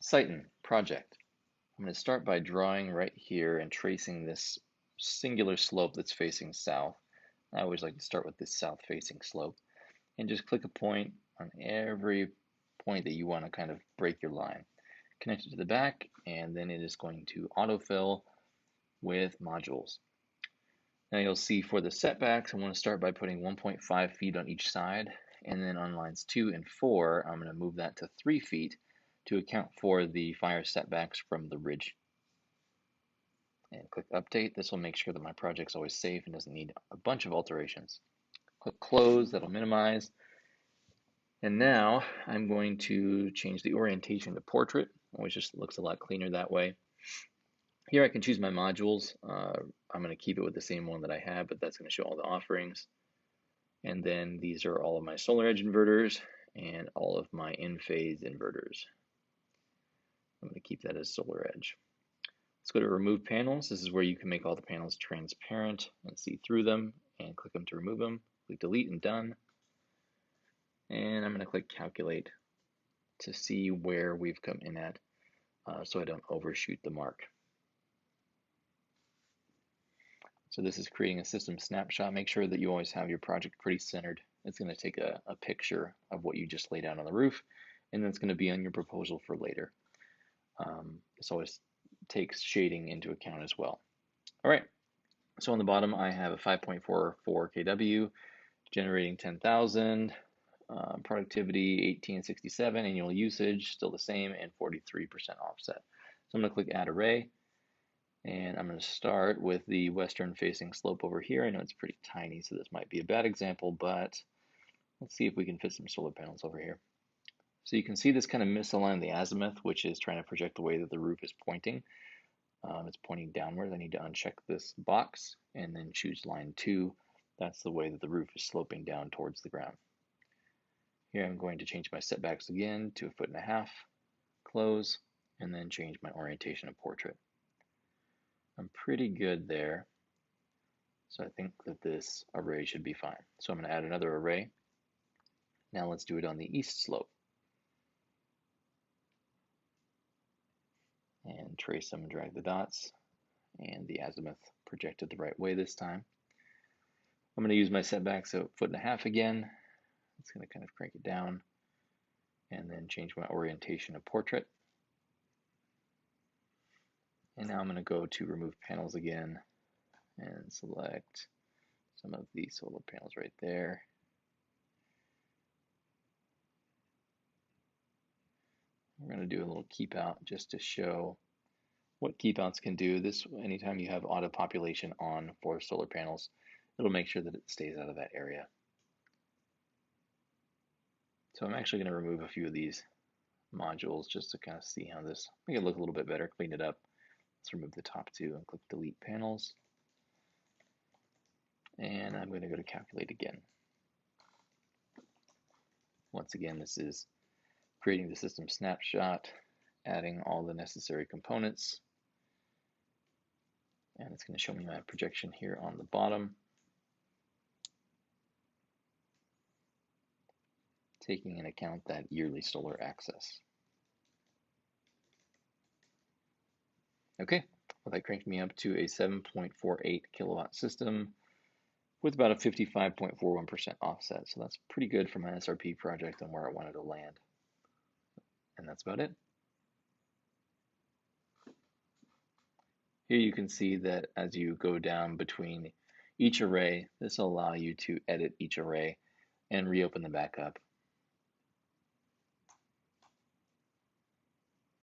Sighten project. I'm going to start by drawing right here and tracing this singular slope that's facing south. I always like to start with this south facing slope and just click a point on every point that you want to kind of break your line. Connect it to the back, and then it is going to autofill with modules. Now you'll see for the setbacks, I want to start by putting 1.5 feet on each side, and then on lines 2 and 4, I'm going to move that to 3 feet to account for the fire setbacks from the ridge. And click Update. This will make sure that my project's always safe and doesn't need a bunch of alterations. Click Close, that'll minimize. And now I'm going to change the orientation to portrait, which just looks a lot cleaner that way. Here I can choose my modules. I'm going to keep it with the same one that I have, but that's going to show all the offerings. And then these are all of my solar edge inverters and all of my in-phase inverters. I'm going to keep that as solar edge. Let's go to Remove Panels. This is where you can make all the panels transparent and see through them, and click them to remove them. Click Delete and Done. And I'm going to click Calculate to see where we've come in at so I don't overshoot the mark. So this is creating a system snapshot. Make sure that you always have your project pretty centered. It's going to take a picture of what you just laid out on the roof, and then it's going to be on your proposal for later. This always takes shading into account as well. All right, so on the bottom I have a 5.44 kW generating 10,000, productivity 1867, annual usage still the same, and 43% offset. So I'm going to click Add Array, and I'm going to start with the western facing slope over here. I know it's pretty tiny, so this might be a bad example, but let's see if we can fit some solar panels over here. So you can see this kind of misaligned the azimuth, which is trying to project the way that the roof is pointing. It's pointing downwards. I need to uncheck this box and then choose line 2. That's the way that the roof is sloping down towards the ground. Here I'm going to change my setbacks again to 1.5 feet, close, and then change my orientation to portrait. I'm pretty good there, so I think that this array should be fine. So I'm going to add another array. Now let's do it on the east slope. And trace them and drag the dots, and the azimuth projected the right way this time. I'm going to use my setbacks at 1.5 feet again. It's going to kind of crank it down, and then change my orientation to portrait. And now I'm going to go to Remove Panels again and select some of the solar panels right there. We're going to do a little keep out just to show what keep outs can do. This, anytime you have auto population on for solar panels, it'll make sure that it stays out of that area. So I'm actually going to remove a few of these modules just to kind of see how this, make it look a little bit better, clean it up. Let's remove the top 2 and click Delete Panels. And I'm going to go to Calculate again. Once again, this is creating the system snapshot, adding all the necessary components. And it's going to show me my projection here on the bottom. Taking into account that yearly solar access. Okay, well that cranked me up to a 7.48 kilowatt system with about a 55.41% offset. So that's pretty good for my SRP project and where I wanted to land. And that's about it. Here you can see that as you go down between each array, this will allow you to edit each array and reopen them back up